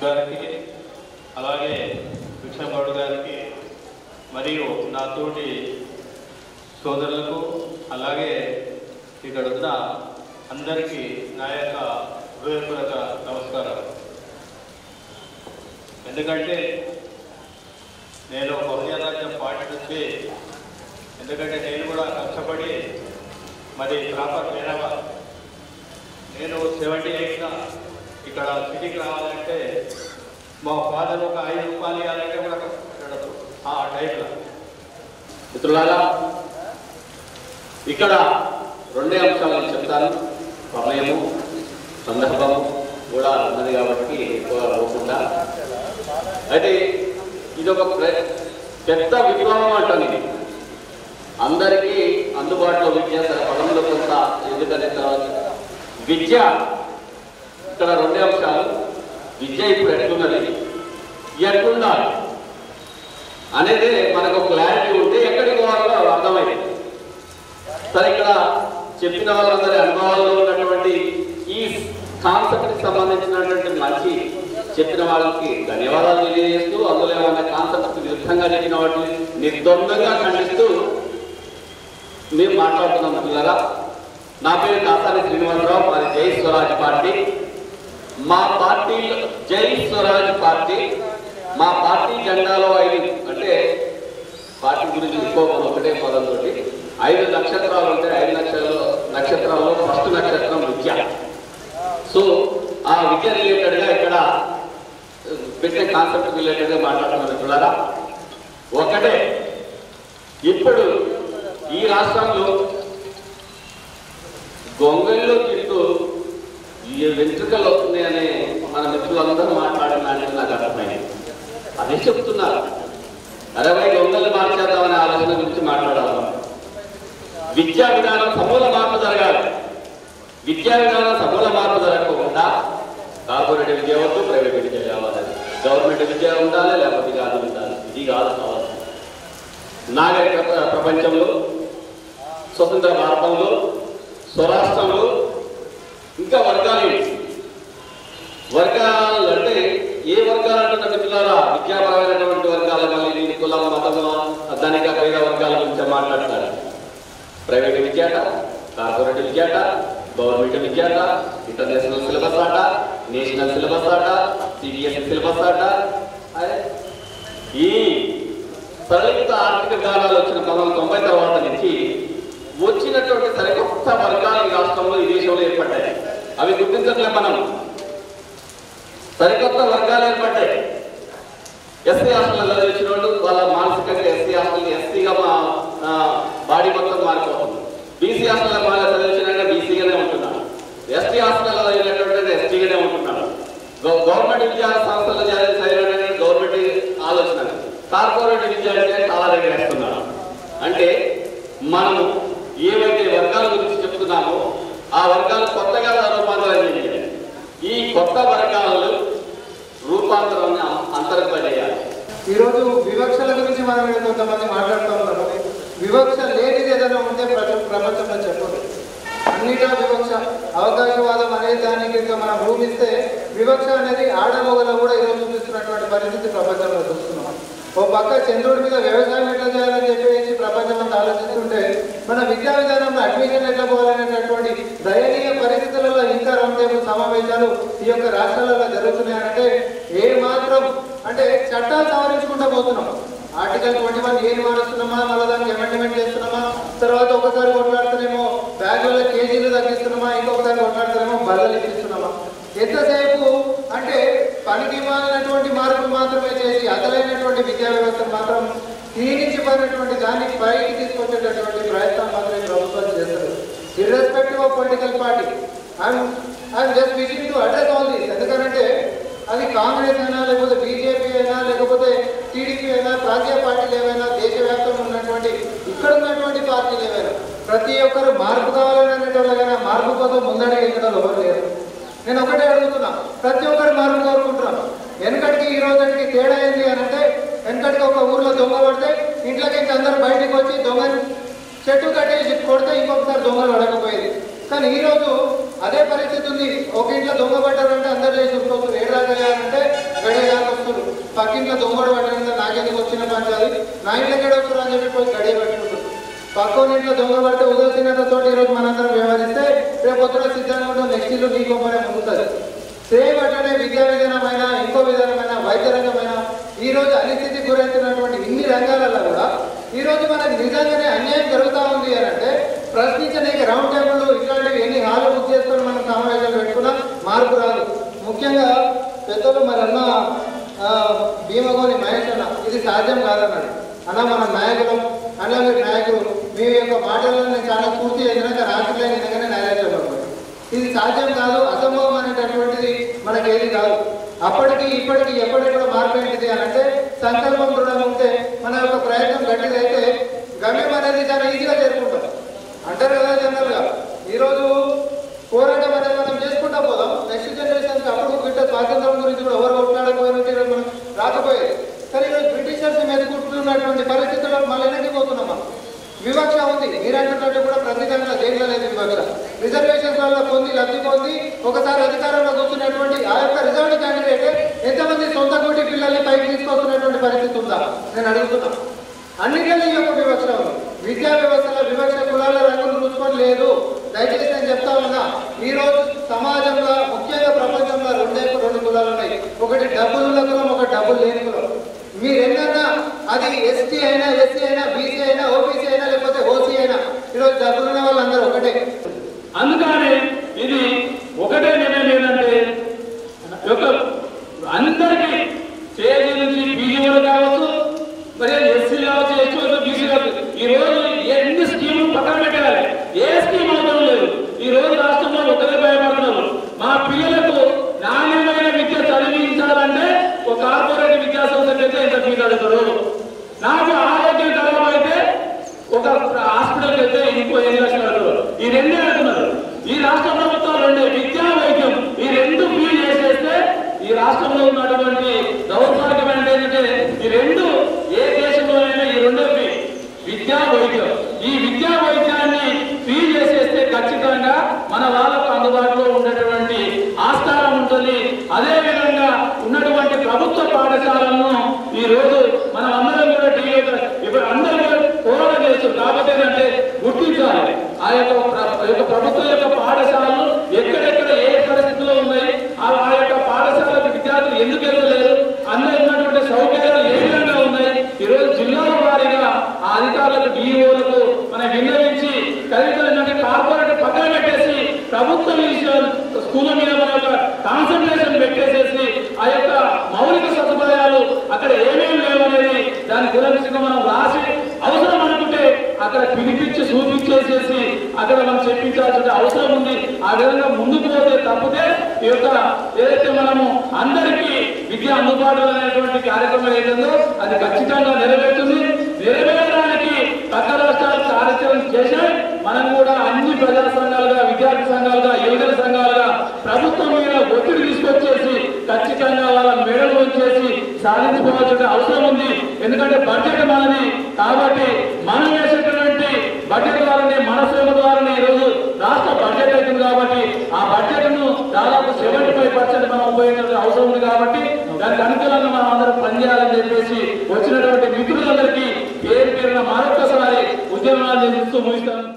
గారికి అలాగే విక్షంగౌడ్ గారికి మరియు నా తోటి సోదరులకు అలాగే ఇక్కడ ఉన్న అందరికీ నా యొక్క హృదయపూర్వక నమస్కారం. ఎందుకంటే నేను బహుజన రాజ్యం పార్టీ నుంచి ఎందుకంటే నేను కూడా కష్టపడి మరి ప్రాపర్ వేరేవా నేను 78గా ఇక్కడ సిటీకి రావాలంటే మా ఫాదర్ ఒక 5 రూపాయలు ఇవ్వాలంటే కూడా కష్టపడదు ఆ టైంలో. మిత్రులారా, ఇక్కడ 2 అంశాలు చెప్తాను. సమయము సందర్భం కూడా ఉన్నది కాబట్టి ఎక్కువ పోకుండా. అయితే ఇది ఒక పెద్ద విప్లవం అంటాను. ఇది అందరికీ అందుబాటులో విద్య పదంలో కొంత ఎందుకనే తర్వాత విద్య ఇక్కడ 2 అంశాలు. విద్య ఇప్పుడు ఎట్లున్నది, ఎట్లుండాలి అనేది మనకు క్లారిటీ ఉంటే ఎక్కడికి పోవాలో అర్థమైంది. సరే, ఇక్కడ చెప్పిన వాళ్ళందరి అనుభవాల్లో ఉన్నటువంటి ఈ కాన్సెప్ట్కి సంబంధించినటువంటి మంచి చెప్పిన వాళ్ళకి ధన్యవాదాలు తెలియజేస్తూ, అందులో ఏమన్నా కాన్సెప్ట్కి విరుద్ధంగా చెప్పిన వాటిని నిర్ద్వందంగా ఖండిస్తూ మేము మాట్లాడుతున్నాం. మిత్రులారా, నా పేరు కాసాని శ్రీనివాసరావు, మాది జై స్వరాజ్ పార్టీ. మా పార్టీ జై స్వరాజ్ పార్టీ, మా పార్టీ జెండాలో 5 అంటే పార్టీ గురించి ఇంకొక ఒకటే పదంతో 5 నక్షత్రాలు ఉంటాయి. 5 నక్షత్రాల్లో ఫస్ట్ నక్షత్రం విద్య. సో ఆ విద్య రిలేటెడ్గా ఇక్కడ పెట్టే కాన్సెప్ట్ రిలేటెడ్గా మాట్లాడుతున్నారు. మిత్రులారా, ఒకటే, ఇప్పుడు ఈ రాష్ట్రంలో గొంగళ్ళు తింటూ వెంట్రుకలు వస్తున్నాయని మన మిత్రులందరూ మాట్లాడినారని నాకు అర్థమైంది. అదే చెప్తున్నారు. 60 గొంగళ్ళు మార్చేద్దామనే ఆలోచన గురించి మాట్లాడాలి. విద్యా విధానం సమూల మార్పు జరగాలి. విద్యా విధానం సమూల మార్పు జరగకుండా కార్పొరేట్ విద్య వద్దు, ప్రైవేట్ విద్య కావాలి, గవర్నమెంట్ విద్య ఉండాలి, లేకపోతే కాదు ఉండాలి. ఇది కాదు కావాలి. నాగరిక ప్రపంచంలో, స్వతంత్ర భారతంలో, స్వరాష్ట్రంలో ఇంకా వర్గాలు అంటే ఏ వర్గాలు అంటున్న మిత్రులారా, విద్యాపరమైనటువంటి వర్గాలు. మళ్ళీ దీని కులం మతము ధనిక పేద వర్గాల గురించి మాట్లాడతారు. ప్రైవేట్ విద్యాట, కార్పొరేట్ విద్యాట, గవర్నమెంట్ విద్యాట, ఇంటర్నేషనల్ సిలబస్ ఆట, నేషనల్ సిలబస్ ఆట, సిబిఎస్ఈ సిలబస్ ఆట. ఈ సరళిత ఆర్థిక విధానాలు వచ్చిన 1990 తర్వాత నుంచి వచ్చినటువంటి సరికొత్త వర్గాలు ఈ రాష్ట్రంలో, ఈ దేశంలో ఏర్పడ్డాయి. అవి గుర్తించట్లే మనం. సరికొత్త వర్గాలు ఏర్పడ్డాయి. ఎస్సీ హాస్టల్లో వచ్చిన వాళ్ళు వాళ్ళ మానసికంగా ఎస్సీ హాస్టల్ ఎస్సీగా బాడీ మొత్తం మారిపోతుంది. బీసీ హాస్టల్లో బాగా చదివించిన బీసీగానే ఉంటున్నాడు. ఎస్టీ హాస్టల్లో చదివినటువంటి ఎస్టీగానే ఉంటున్నాడు. గవర్నమెంట్ విద్యా సంస్థల్లో చదివినటువంటి గవర్నమెంట్ ఆలోచన. కార్పొరేట్ విద్య అంటే చాలా దగ్గర వేస్తున్నాడు. అంటే మనము ఏవైతే వర్గాల గురించి చెప్తున్నామో ఆ వర్గాలు కొత్తగా రూపాంతరం చేయాలి. ఈ కొత్త వర్గాలు రూపాంతరాన్ని అంతర్పజేయాలి. ఈరోజు వివక్షల గురించి మనం కొంతమంది మాట్లాడుతూ ఉన్నారు. వివక్ష లేనిది ఏదైనా ఉంటే ప్రపంచంలో చెప్పదు. అన్నిటా వివక్ష, అవకాశవాదం అనే దానికి ఇంకా మనం రూపిస్తే వివక్ష అనేది ఆడమొగలో కూడా ఈరోజు చూపిస్తున్నటువంటి పరిస్థితి ప్రపంచంలో చూస్తున్నాం. ఓ పక్క చంద్రుడి మీద వ్యవసాయం ఎట్లా చేయాలని చెప్పేసి ప్రపంచం అంతా ఆలోచిస్తుంటే, మన విద్యా విధానంలో అడ్మిషన్ ఎట్లా పోవాలనేటటువంటి దయనీయ పరిస్థితులలో ఇంకా రౌండ్ సమావేశాలు ఈ యొక్క రాష్ట్రాలలో జరుగుతున్నాయంటే ఏ మాత్రం అంటే చట్టాలు సవరించుకుంటూ పోతున్నాం. ఆర్టికల్ 21 ఏది మారుస్తున్నామా, మళ్ళీ దానికి అమెండ్మెంట్ చేస్తున్నామా, తర్వాత ఒకసారి కొట్లాడుతున్నామో బ్యాగుల కేజీలు తగ్గిస్తున్నామా, ఇంకొకసారి కొట్లాడుతున్నామో బల్లలు ఇప్పిస్తున్నామా. ఎంతసేపు అంటే పనికి మాలినటువంటి మార్పులు మాత్రమే చేసి అసలైనటువంటి విద్యా వ్యవస్థను మాత్రం క్షీణించిపోయినటువంటి దాన్ని పైకి తీసుకొచ్చేటటువంటి ప్రయత్నం మాత్రమే ప్రభుత్వాలు చేస్తారు. Irrespective of political party, I'm just wishing to address all this. ఎందుకంటే అది కాంగ్రెస్ అయినా, లేకపోతే బీజేపీ అయినా, లేకపోతే టీడీపీ అయినా, ప్రాంతీయ పార్టీలు ఏవైనా, దేశవ్యాప్తంగా ఉన్నటువంటి ఇక్కడ ఉన్నటువంటి పార్టీలు ఏవైనా, ప్రతి ఒక్కరు మార్పు కావాలని అనేటోళ్ళకైనా మార్పు కోసం ముందడుగు వేయడం ఎవరు లేరు. నేను ఒకటే అడుగుతున్నా, ప్రతి ఒక్కరు మార్పు కోరుకుంటున్నాను. వెనకటికి ఈ రోజుకి తేడా ఏంటి అని అంటే, వెనకటికి ఒక ఊర్లో దొంగ పడితే ఇంట్లోకి ఇంకా అందరూ బయటకు వచ్చి దొంగని చెట్టు కట్టేసి కొడితే ఇంకొకసారి దొంగలు పడకపోయేది. కానీ ఈరోజు అదే పరిస్థితి ఉంది. ఒక ఇంట్లో దొంగ పడ్డారంటే అందరూ లేచి చూసుకోవచ్చు. ఏడాదంటే పక్కింట్లో దొంగడు పట్టడంతో నాకెందుకు వచ్చిన పంచాలి, నా ఇంట్లోకి వస్తున్నా అని చెప్పి పోయి గడియ పెట్టుకుంటుంది. పక్కన ఇంట్లో దొంగ పడితే ఉదయసినతో ఈరోజు మనందరం వ్యవహరిస్తే రేపు పొద్దున సిద్ధంగా ఉంటుంది, నెక్స్ట్ ఇల్లు నీకు పనే ఉంటుంది. సేమ్ అట్లనే విద్యా విధానమైన ఇంకో విధానమైన వైద్య రంగమైన ఈరోజు అనిస్థితికి గురవుతున్నటువంటి ఇన్ని రంగాలలో కూడా ఈరోజు మనకు నిజంగానే అన్యాయం జరుగుతూ ఉంది అని అంటే ప్రశ్నించడానికి రౌండ్ టేబుల్ ఇట్లాంటివి ఎన్ని హాలు బుక్ చేసుకొని మనం సమావేశాలు పెట్టుకున్నా మార్పు రాదు. ముఖ్యంగా పెద్దలు మరి అన్న భీమగోని మహేష్ అన్న ఇది సాధ్యం కాదన్నాడు. అన్న మన నాయకులం అన్న మీరు నాయకులు మీ యొక్క మాటలను నేను చాలా పూర్తి చేసినాక రాత్రిలో నిజంగానే నెరవేర్చబడుతుంది. ఇది సాధ్యం కాదు, అసంభవం అనేటటువంటిది మనకేది కాదు. అప్పటికి ఇప్పటికి ఎప్పటికీ మార్పు ఏంటిది అని అంటే సంకల్పం దృఢంగా ఉంటే మన యొక్క ప్రయత్నం గట్టిదైతే గమ్యం అనేది చాలా ఈజీగా చేరుకుంటాం అంటారు కదా జనరల్గా. ఈరోజు పోరాటం అనేది మనం చేసుకుంటా పోదాం, నెక్స్ట్ జనరేషన్కి అప్పుడు బిడ్డ స్వాతంత్రం గురించి కూడా ఎవరు కొట్లాడకపోయినట్టు ఈరోజు మనం రాకపోయేది. కానీ ఈరోజు బ్రిటిషర్స్ మెదుకుంటున్నటువంటి పరిస్థితుల్లో మళ్ళీ వెనక్కి పోతున్నాం. మనం వివక్ష ఉంది, మీరంటున్నట్టు కూడా ప్రతిదంగా దేంట్లో లేదు వివక్ష. రిజర్వేషన్స్ వల్ల పొంది లబ్ధి పొంది ఒకసారి అధికారంలో కూర్చున్నటువంటి ఆ యొక్క రిజర్వ్డ్ క్యాండిడేట్ ఎంతమంది సొంత కోటి పిల్లల్ని పైకి తీసుకొస్తున్నటువంటి పరిస్థితి ఉందా నేను అడుగుతున్నా. అన్నింటిలో ఈ యొక్క వివక్ష ఉంది. విద్యా వ్యవస్థలో వివక్ష కులాల రంగులు చూసుకొని లేదు. దయచేసి నేను చెప్తా ఉన్నా, ఈరోజు సమాజంలో ముఖ్యంగా ప్రపంచంలో రెండు కులాలు ఉన్నాయి. ఒకటి డబ్బులున్న కులం, ఒకటి డబ్బులు లేని కులం. మీరెన్నన్నా అది ఎస్టీ అయినా ఎస్సీ అయినా బీసీ అయినా ఓబీసీ అయినా లేకపోతే ఓసీ అయినా ఈరోజు డబ్బులున్న వాళ్ళందరూ ఒకటే. అందుకని ఇది ఒకటే నిర్ణయం ఏంటంటే అందరికీ కేజీ నుంచి పీజీ వరకు కావచ్చు, మరి ఎస్సీ కావచ్చు, ఎస్టీ కావచ్చు, బీసీ కావచ్చు. ఈ రోజు ఎన్ని స్కీములు పక్కన పెట్టాలి, ఏ స్కీమ్ అవసరం లేదు. ఈ రోజు రాష్ట్రంలో ఒకరే భయపడుతున్నారు. మా పిల్లలకు నాణ్యమైన విద్య చదివించాలంటే ఒక కార్పొరేట్ విద్యా సంస్థకి అయితే ఇంత ఫీజు అడుగుతారు. నాకు ఆరోగ్యం ఖరాబ్ అయితే ఒక హాస్పిటల్కి అయితే ఇంకో 8 లక్షలు అడుగుతారు. ఈ రెండే అంటున్నారు. ఈ రాష్ట్ర ప్రభుత్వం రెండే, విద్యా వైద్యం, ఈ రెండు ఫీజు చేసేస్తే ఈ రాష్ట్రంలో ఉన్నటువంటి దౌర్భాగ్యం ఏంటంటే ఈ రెండు ఏ దేశంలోనైనా ఈ రెండో విద్యా వైద్యం. ఈ విద్యా వైద్యాన్ని ఫీజు చేసేస్తే ఖచ్చితంగా మన వాళ్ళకు అందుబాటులో ఉండేటువంటి ఆస్కారం ఉంటుంది. అదేవిధంగా ఉన్నటువంటి ప్రభుత్వ పాఠశాలను ఈ రోజు మనం అందరం కూడా ఇప్పుడు అందరూ కూడా పోరాటం చేస్తారు. కాబట్టి ఏంటంటే గుర్తించాలి ఆ యొక్క ప్రభుత్వం యొక్క పాఠశాలలు ఎక్కడెక్కడ ఏ పరిస్థితిలో ఉన్నాయి, ఆ యొక్క పాఠశాలకు విద్యార్థులు ఎందుకు వెళ్తలేరు, అందులో ఉన్నటువంటి సౌకర్యాలు ఏ విధంగా ఉన్నాయి. ఈరోజు జిల్లాల వారీగా ఆ అధికారులకు డిఈఓలకు మనం విన్నవించి కనీసం కార్పొరేట్ పక్కన పెట్టేసి ప్రభుత్వ స్కూళ్ళ మీద మన యొక్క కాన్సన్ట్రేషన్ పెట్టేసేసి ఆ యొక్క మౌలిక సదుపాయాలు అక్కడ ఏమేమి లేవనేది దాని గురించి మనం రాసి అవసరం అనుకుంటే అక్కడ పిలిపించి చూపించేసేసి అక్కడ మనం చెప్పించాల్సిన అవసరం ఉంది. ఆ విధంగా ముందుకు పోతే తప్పితే ఈ యొక్క ఏదైతే మనము అందరికీ విద్య అందుబాటులో అనేటువంటి కార్యక్రమం ఏదైందో అది ఖచ్చితంగా నెరవేరుతుంది. నెరవేరడానికి పక్క రాష్ట్రాలు కార్యక్రమం చేశాయి. మనం కూడా అన్ని ప్రజా సంఘాలుగా, విద్యార్థి సంఘాలుగా, యువజన సంఘాలుగా ప్రభుత్వం మీద ఒత్తిడి తీసుకొచ్చేసి ఖచ్చితంగా వాళ్ళ మెడలు వచ్చేసి సాధించుకోవాల్సిన అవసరం ఉంది. ఎందుకంటే బడ్జెట్ మనది కాబట్టి మనం వేసేటటువంటి బడ్జెట్ ద్వారానే మన శ్రమ ద్వారానే ఈరోజు రాష్ట్ర బడ్జెట్ అవుతుంది. కాబట్టి ఆ బడ్జెట్ ను దాదాపు 75% మనం ఉపయోగించాల్సిన అవసరం ఉంది. కాబట్టి దానికి అనుకూలంగా మనం అందరం పనిచేయాలని చెప్పేసి వచ్చినటువంటి మిత్రులందరికీ పేరు పేరున మరొక్కసారి ఉద్యమాలు చేస్తూ ముగిస్తాను.